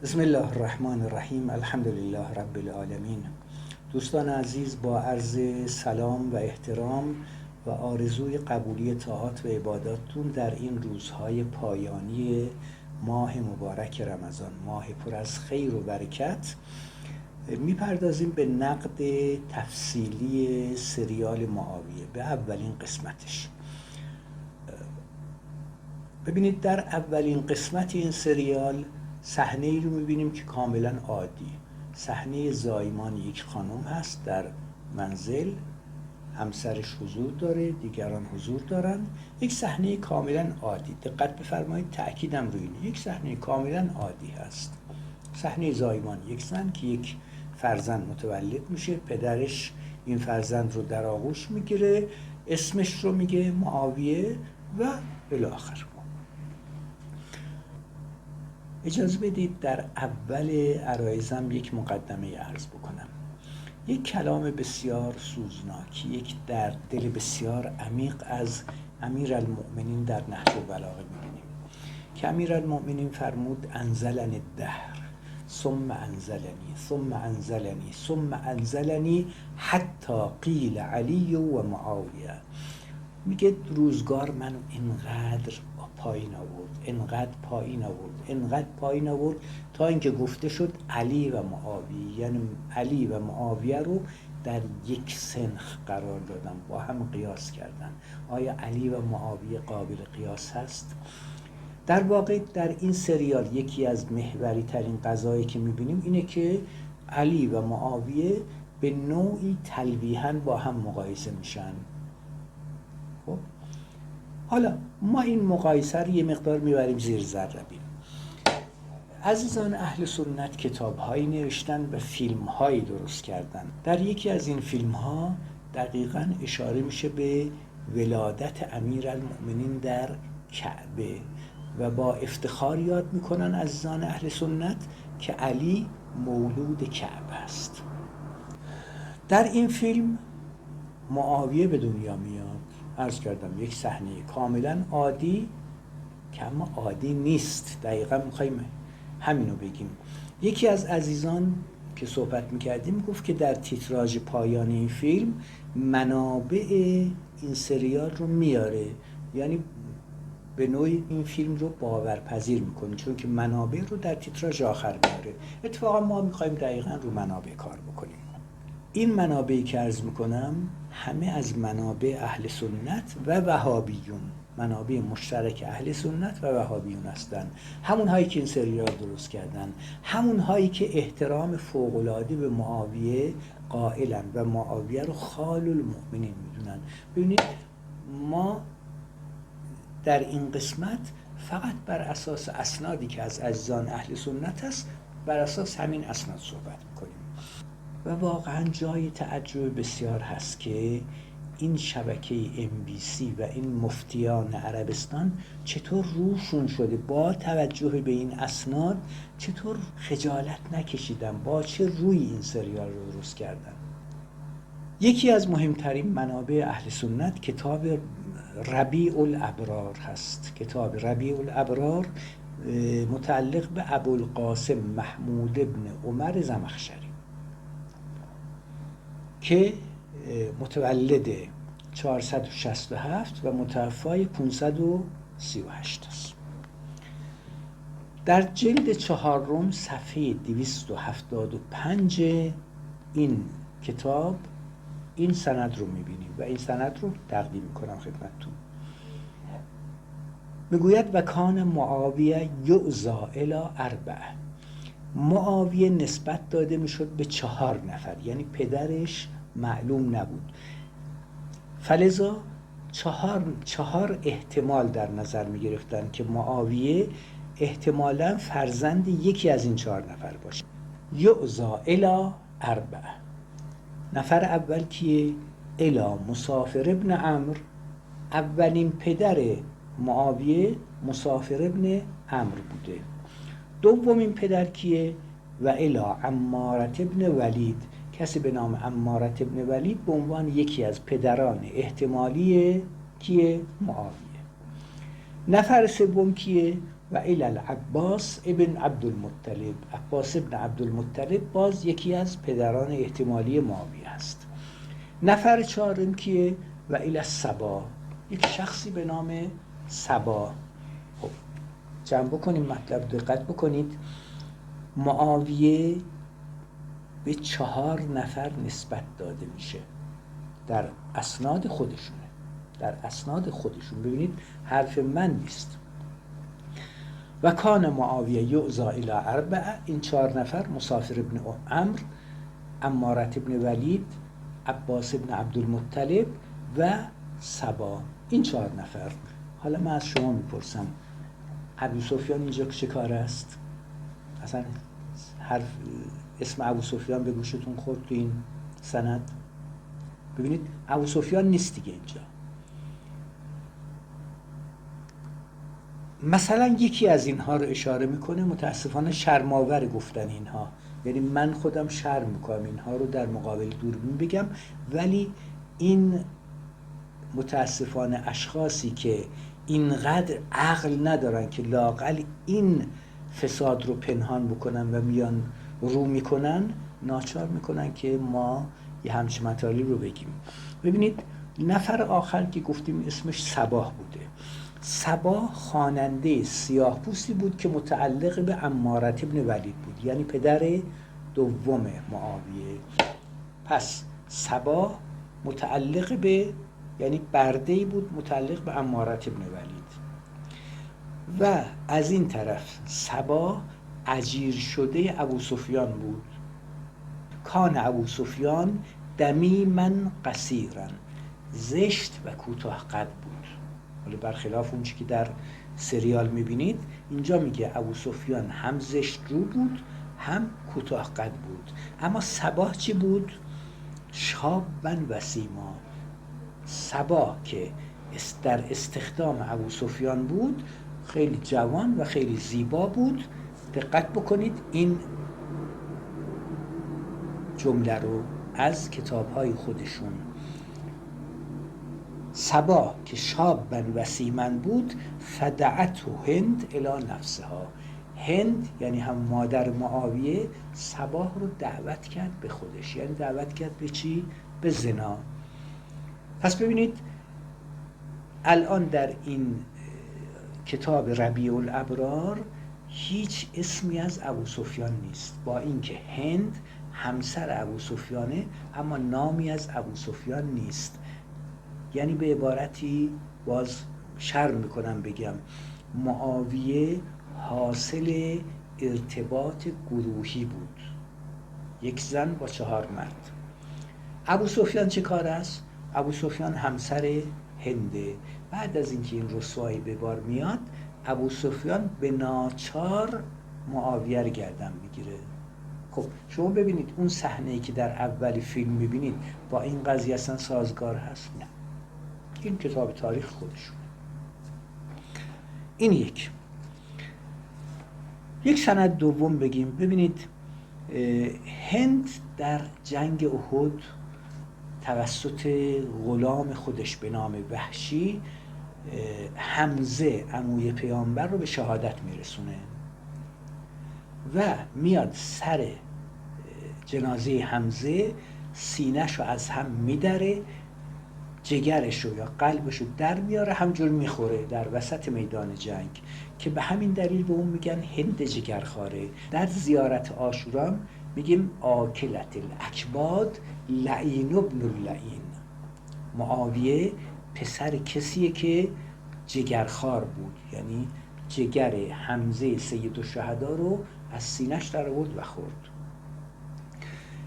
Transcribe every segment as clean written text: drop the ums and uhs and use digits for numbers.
بسم الله الرحمن الرحیم. الحمد لله رب العالمین. دوستان عزیز، با عرض سلام و احترام و آرزوی قبولی طاعات و عباداتتون در این روزهای پایانی ماه مبارک رمضان، ماه پر از خیر و برکت، میپردازیم به نقد تفصیلی سریال معاویه، به اولین قسمتش. ببینید، در اولین قسمت این سریال صحنه ای رو میبینیم که کاملا عادی، صحنه زایمان یک خانم هست در منزل، همسرش حضور داره، دیگران حضور دارن، یک صحنه کاملا عادی. دقت بفرمایید، تأکیدم روی اینه، یک صحنه کاملا عادی هست، صحنه زایمان یک زن که یک فرزند متولد میشه، پدرش این فرزند رو در آغوش میگیره، اسمش رو میگه معاویه و بالاخره. اجازه بدید در اول عرایزم یک مقدمه عرض بکنم. یک کلام بسیار سوزناک، یک درد دل بسیار عمیق از امیرالمؤمنین در نهج البلاغه می‌بینیم که امیرالمؤمنین فرمود: انزلنی الدهر ثم انزلنی ثم انزلنی ثم انزلنی حتی قیل علی و معاویه. میگه روزگار منو اینقدر پایین آورد، اینقدر پایین آورد تا اینکه گفته شد علی و معاویه، یعنی علی و معاویه رو در یک سنخ قرار دادن، با هم قیاس کردن. آیا علی و معاویه قابل قیاس هست؟ در واقع در این سریال یکی از محوری ترین قضایی که میبینیم اینه که علی و معاویه به نوعی تلویحاً با هم مقایسه میشن. خب حالا ما این مقایسه رو یه مقدار میبریم زیر ذره بین. عزیزان اهل سنت کتاب‌هایی نوشتن و فیلم‌هایی درست کردن. در یکی از این فیلم‌ها دقیقاً اشاره میشه به ولادت امیرالمؤمنین در کعبه و با افتخار یاد میکنن عزیزان اهل سنت که علی مولود کعبه است. در این فیلم معاویه به دنیا میاد، عرض کردم یک صحنه کاملا عادی که اما عادی نیست. دقیقا میخوایم همینو بگیم. یکی از عزیزان که صحبت میکردیم گفت که در تیتراژ پایان این فیلم منابع این سریال رو میاره، یعنی به نوعی این فیلم رو باورپذیر میکنه، چون که منابع رو در تیتراژ آخر میاره. اتفاقا ما میخوایم دقیقا رو منابع کار بکنیم. این منابعی که عرض میکنم همه از منابع اهل سنت و وهابیون، منابع مشترک اهل سنت و وهابیون هستند. همون هایی که این سریال درست کردن، همون هایی که احترام فوق‌العاده به معاویه قائلن و معاویه رو خال المؤمنین میدونن. ببینید، ما در این قسمت فقط بر اساس اسنادی که از عزیزان اهل سنت هست، بر اساس همین اسناد صحبت میکنیم. و واقعا جای تعجب بسیار هست که این شبکه MBC و این مفتیان عربستان چطور روشون شده با توجه به این اسناد، چطور خجالت نکشیدن، با چه روی این سریال رو درست کردن. یکی از مهمترین منابع اهل سنت کتاب ربیع الابرار هست. کتاب ربیع الابرار متعلق به ابوالقاسم محمود ابن عمر زمخشری که متولد 467 و متوفای 538 است. در جلد 4 صفحه 275 این کتاب این سند رو میبینیم و این سند رو تقدیم میکنم خدمتتون. میگوید: و کان معاویه یعزا الی 4. معاویه نسبت داده میشد به 4 نفر، یعنی پدرش معلوم نبود. فلذا چهار احتمال در نظر می گرفتن که معاویه احتمالاً فرزند یکی از این 4 نفر باشه. یعزا الی 4. نفر اول کیه؟ الی مسافر ابن عمرو. اولین پدر معاویه مسافر ابن عمرو بوده. دومین پدر کیه؟ و الی عمارة ابن ولید. کسی به نام عمارة ابن ولید به عنوان یکی از پدران احتمالی کیه؟ معاویه. نفر سوم کیه؟ و الی العباس ابن عبدالمطلب. عباس ابن عبدالمطلب باز یکی از پدران احتمالی معاویه است. نفر چهارم کیه؟ و الی الصبا، یک شخصی به نام صبا. خب جمع بکنیم مطلب، دقت بکنید. معاویه به 4 نفر نسبت داده میشه در اسناد خودشونه، در اسناد خودشون. ببینید حرف من نیست. و کان معاویه یعزا الی 4، این 4 نفر مسافر ابن عمرو، عمارة ابن ولید، عباس ابن عبدالمطلب و صبا، این 4 نفر. حالا من از شما میپرسم ابو سفیان اینجا چه کار است؟ اصلا حرف اسم ابو سفیان به گوشتون خورد تو این سند؟ ببینید ابو سفیان نیست دیگه اینجا. مثلا یکی از اینها رو اشاره میکنه، متاسفانه شرم‌آور گفتن اینها، یعنی من خودم شرم میکنم اینها رو در مقابل دوربین بگم، ولی این متاسفانه اشخاصی که اینقدر عقل ندارن که لااقل این فساد رو پنهان بکنن و میان رو میکنن، ناچار میکنن که ما یه همچین مطالب رو بگیم. ببینید نفر آخر که گفتیم اسمش صباح بوده. صباح خواننده سیاه پوستی بود که متعلق به عمارة ابن ولید بود، یعنی پدر دوم معاویه. پس صباح متعلق به، یعنی برده‌ای بود متعلق به عمارة ابن ولید. و از این طرف صباح اجیر شده ابو سفیان بود. کان ابو سفیان دمیما قصیرا، زشت و کوتاه قد بود. ولی برخلاف اون چی که در سریال میبینید، اینجا میگه ابو سفیان هم زشت رو بود هم کوتاه قد بود. اما صباح چی بود؟ شابا وسیما. صباح که در استخدام ابو سفیان بود خیلی جوان و خیلی زیبا بود. دقت بکنید این جمله رو از کتاب‌های خودشون. صباح که شابا وسیما بود، فدعته هند الی نفسها. هند یعنی هم مادر معاویه صباح رو دعوت کرد به خودش، یعنی دعوت کرد به چی؟ به زنا. پس ببینید الان در این کتاب ربیع الابرار هیچ اسمی از ابو سفیان نیست، با اینکه هند همسر ابو سفیانه اما نامی از ابو سفیان نیست. یعنی به عبارتی، باز شرم میکنم بگم، معاویه حاصل ارتباط گروهی بود، یک زن با 4 مرد. ابو سفیان چه کار است؟ ابو سفیان همسر هنده. بعد از اینکه این رسوایی به بار میاد، ابو سفیان به ناچار معاویه رو گردن میگیره. خب شما ببینید اون صحنه‌ای که در اول فیلم میبینید با این قضیه اصلا سازگار هست؟ نه. این کتاب تاریخ خودشونه. این یک سند دوم بگیم. ببینید هند در جنگ احد توسط غلام خودش به نام وحشی حمزه عموی پیامبر رو به شهادت میرسونه و میاد سر جنازه حمزه، سینه‌شو از هم میدره، جگرشو یا قلبشو در میاره، همجور میخوره در وسط میدان جنگ، که به همین دلیل به اون میگن هند جگرخواره. در زیارت عاشورا میگیم آکلت الاکباد لعین ابن اللعین. معاویه پسر کسیه که جگرخوار بود، یعنی جگر حمزه سید الشهدا رو از سینه‌اش در آورد و خورد.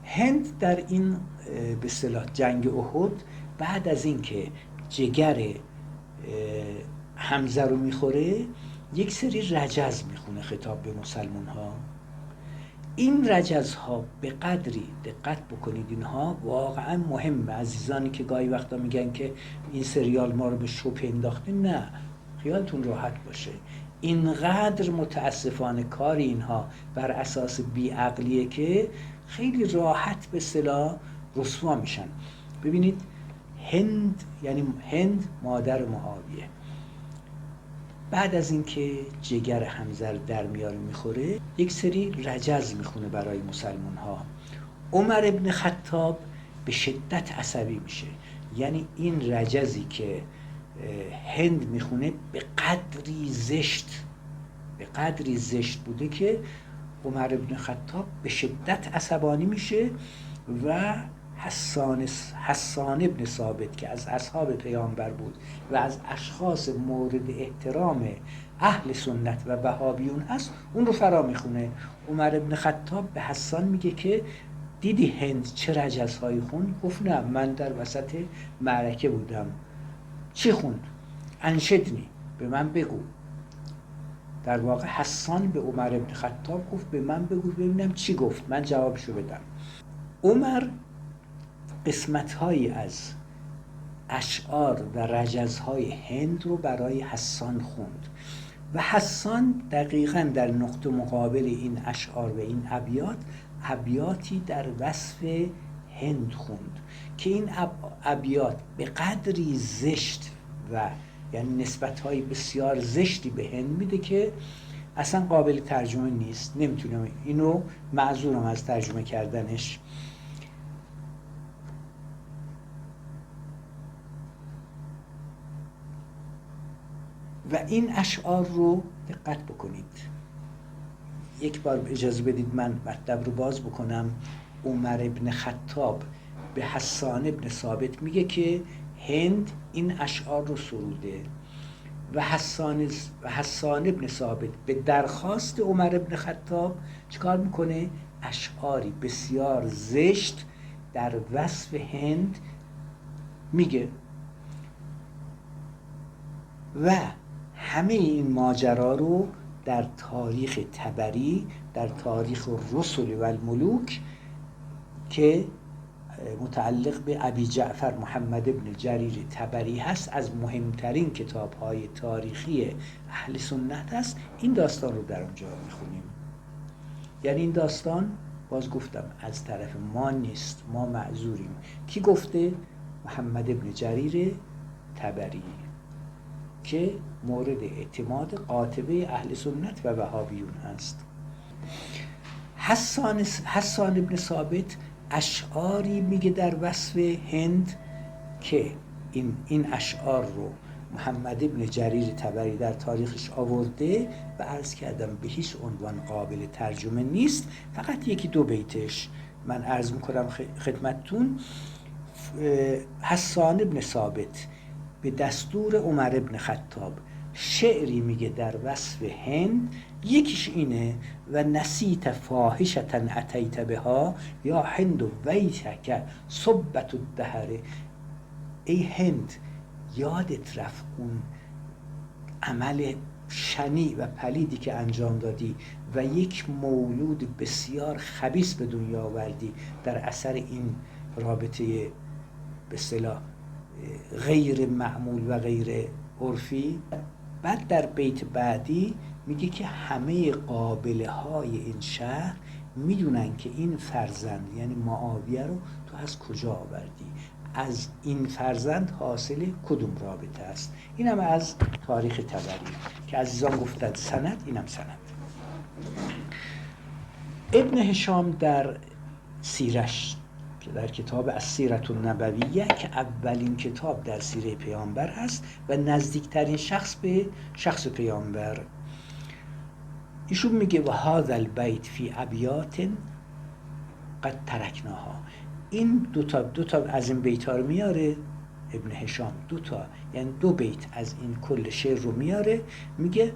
هند در این به اصطلاح جنگ احد بعد از اینکه جگر حمزه رو میخوره یک سری رجز میخونه خطاب به مسلمان ها. این رجز ها به قدری دقت بکنید، اینها واقعا مهمه. عزیزانی که گاهی وقتا میگن که این سریال ما رو به شوپ انداخته، نه، خیالتون راحت باشه. اینقدر متاسفانه کار اینها بر اساس بیعقلیه که خیلی راحت به اصطلاح رسوا میشن. ببینید هند، یعنی هند مادر معاویه، بعد از اینکه جگر حمزه رو در میاره میخوره، یک سری رجز میخونه برای مسلمان ها. عمر ابن خطاب به شدت عصبی میشه. یعنی این رجزی که هند میخونه به قدری زشت بوده که عمر ابن خطاب به شدت عصبانی میشه و حسان ابن ثابت که از اصحاب پیامبر بود و از اشخاص مورد احترام اهل سنت و وهابیون هست، اون رو فرا میخونه. عمر ابن خطاب به حسان میگه که دیدی هند چه رجزهایی خوند؟ گفت نه، من در وسط معرکه بودم. چی خوند؟ انشدنی، به من بگو. در واقع حسان به عمر ابن خطاب گفت به من بگو ببینم چی گفت، من جوابشو بدم. عمر قسمت‌هایی از اشعار و رجزهای هند رو برای حسان خوند و حسان دقیقاً در نقطه مقابل این اشعار و این ابیاتی در وصف هند خوند که این ابیات به قدری زشت و یعنی نسبت‌های بسیار زشتی به هند میده که اصلا قابل ترجمه نیست. نمیتونم، اینو معذورم از ترجمه کردنش. و این اشعار رو دقت بکنید. یک بار اجازه بدید من مطلب رو باز بکنم. عمر ابن خطاب به حسان ابن ثابت میگه که هند این اشعار رو سروده و حسان ابن ثابت به درخواست عمر ابن خطاب چیکار میکنه؟ اشعاری بسیار زشت در وصف هند میگه و همه این ماجرا رو در تاریخ طبری، در تاریخ الرسل و الملوک که متعلق به ابی جعفر محمد ابن جریر طبری هست، از مهمترین کتاب‌های تاریخی اهل سنت هست، این داستان رو در اونجا میخونیم. یعنی این داستان، باز گفتم، از طرف ما نیست، ما معذوریم. کی گفته؟ محمد ابن جریر طبری که مورد اعتماد قاطبه اهل سنت و وهابیون هست. حسان ابن ثابت اشعاری میگه در وصف هند که این اشعار رو محمد ابن جریر طبری در تاریخش آورده و عرض کردم به هیچ عنوان قابل ترجمه نیست. فقط یکی دو بیتش من عرض میکنم خدمتتون. حسان ابن ثابت به دستور عمر ابن خطاب شعری میگه در وصف هند، یکیش اینه: و نسیت فاحشة اتیت بها یا هند ویتک صبت الدهر. ای هند، یادت رفت اون عمل شنیع و پلیدی که انجام دادی و یک مولود بسیار خبیث به دنیا آوردی در اثر این رابطه به اصطلاح غیر معمول و غیر عرفی. بعد در بیت بعدی میگه که همه قابله های این شهر میدونن که این فرزند یعنی معاویه رو تو از کجا آوردی، از این فرزند حاصل کدوم رابطه است. اینم از تاریخ طبری که عزیزان گفتند سند، اینم سند. ابن هشام در سیرش که در کتاب السیرة النبویه که اولین کتاب در سیره پیامبر هست و نزدیکترین شخص به شخص پیامبر، ایشون میگه و هذا البیت فی ابیات قد ترکناها. این دو تا از این بیت ها رو میاره ابن هشام، یعنی دو بیت از این کل شعر رو میاره. میگه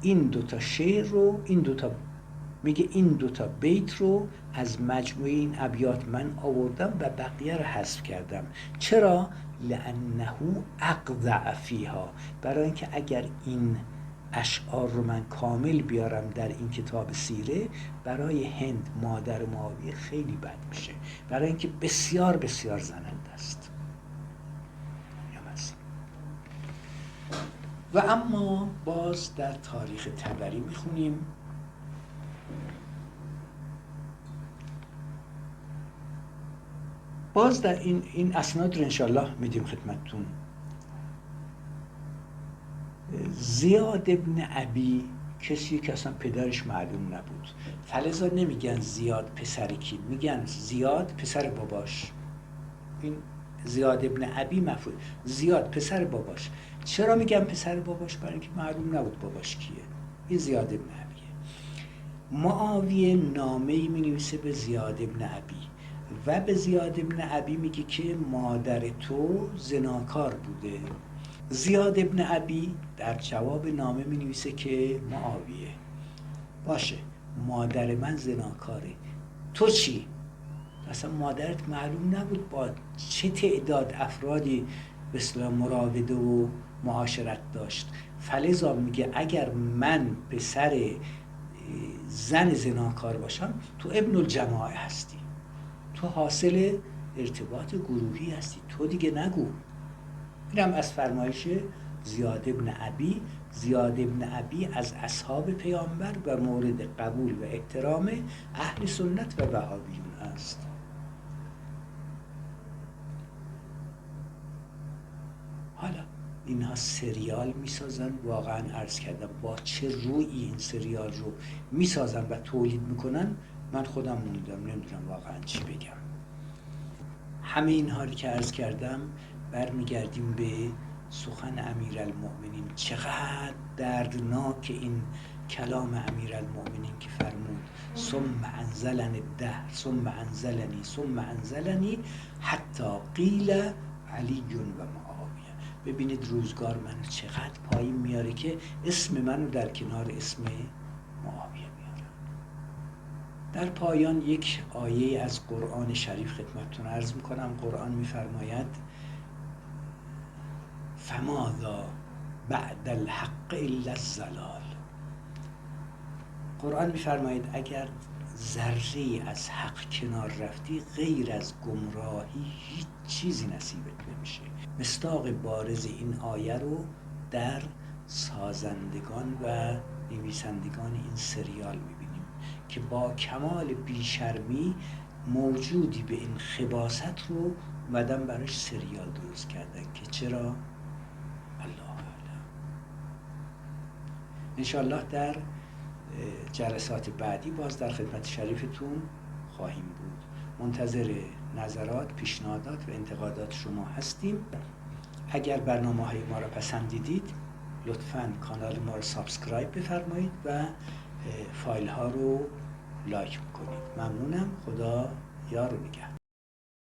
این دو تا شعر رو، این دو تا بیت رو از مجموعه این ابیات من آوردم و بقیه رو حذف کردم. چرا؟ لانه اقذع فیها، برای اینکه اگر این اشعار رو من کامل بیارم در این کتاب سیره، برای هند مادر معاویه خیلی بد میشه، برای اینکه بسیار بسیار زننده است. و اما باز در تاریخ طبری میخونیم. باز در این اسناد رو انشالله میدیم خدمتتون. زیاد ابن ابی کسی که اصلا پدرش معلوم نبود، فلذا نمیگن زیاد پسر کی، میگن زیاد پسر باباش. این زیاد ابن ابی مفعول، زیاد پسر باباش. چرا میگن پسر باباش؟ برای اینکه معلوم نبود باباش کیه. این زیاد ابن ابیه. معاویه نامه‌ای می‌نویسه به زیاد ابن ابی و به زیاد ابن ابی میگه که مادر تو زناکار بوده. زیاد ابن ابی در جواب نامه می‌نویسه که معاویه باشه، مادر من زناکاره، تو چی؟ اصلا مادرت معلوم نبود با چه تعداد افرادی به اصطلاح مراوده و معاشرت داشت. فلذا میگه اگر من پسر زن زناکار باشم تو ابن الجماعه هستی، تو حاصل ارتباط گروهی هستی، تو دیگه نگو. اینم از فرمایش زیاد ابن ابی. زیاد ابن ابی از اصحاب پیامبر و مورد قبول و احترام اهل سنت و وهابیون است. حالا اینها سریال میسازن، واقعا عرض کردم با چه رویی این سریال رو میسازن و تولید میکنن، من خودم موندم نمیدونم واقعا چی بگم. همه اینها رو که عرض کردم برمیگردیم به سخن امیرالمؤمنین. چقدر دردناک این کلام امیرالمؤمنین که فرمود ثم انزلنی الدهر ثم انزلنی ثم انزلنی حتی قیل علی و معاویه. ببینید روزگار منو چقدر پایین میاره که اسم منو در کنار اسم معاویه میاره. در پایان یک آیه از قرآن شریف خدمتتون عرض میکنم. قرآن میفرماید فماذا بعد الحق الا الضلال. قرآن میفرماید اگر ذره از حق کنار رفتی غیر از گمراهی هیچ چیزی نصیبت نمیشه. مصداق بارز این آیه رو در سازندگان و نویسندگان این سریال میبینیم که با کمال بیشرمی موجودی به این خباثت رو اومدن براش سریال درست کردن که چرا؟ الله اعلم. انشالله در جلسات بعدی باز در خدمت شریفتون خواهیم بود. منتظر نظرات، پیشنهادات و انتقادات شما هستیم. اگر برنامه‌های ما را پسندیدید لطفاً کانال ما را سابسکرایب بفرمایید و فایل ها رو لایک بکنید. ممنونم. خدا یار و نگهدار.